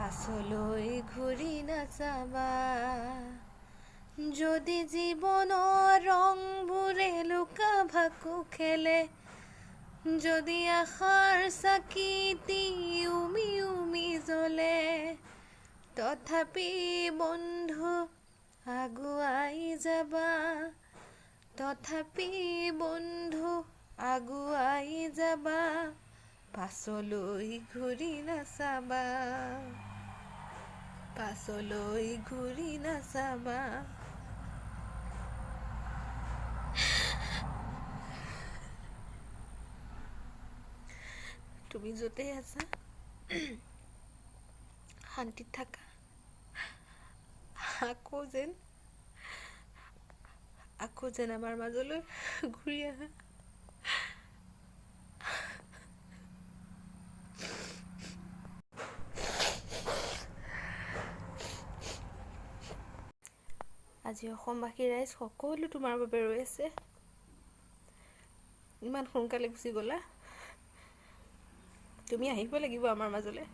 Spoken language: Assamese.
পাছলৈ ঘূৰি নাচাবা যদি জীৱনৰ ৰংবোৰে লুকা ভাকু খেলে যদি আশাৰ চাকিটি উমি উমি জ্বলে তথাপি বন্ধু আগুৱাই যাবা তথাপি বন্ধু আগুৱাই যাবা পাছলৈ ঘূৰি নাচাবা পাছলৈ ঘূৰি নাচাবা তুমি য'তেই আছা শান্তিত থাকা আকৌ যেন আমাৰ মাজলৈ ঘূৰি আহা আজি অসমবাসী ৰাইজ সকলো তোমাৰ বাবে ৰৈ আছে ইমান সোনকালে গুচি গ'লা তুমি আহিব লাগিব আমাৰ মাজলৈ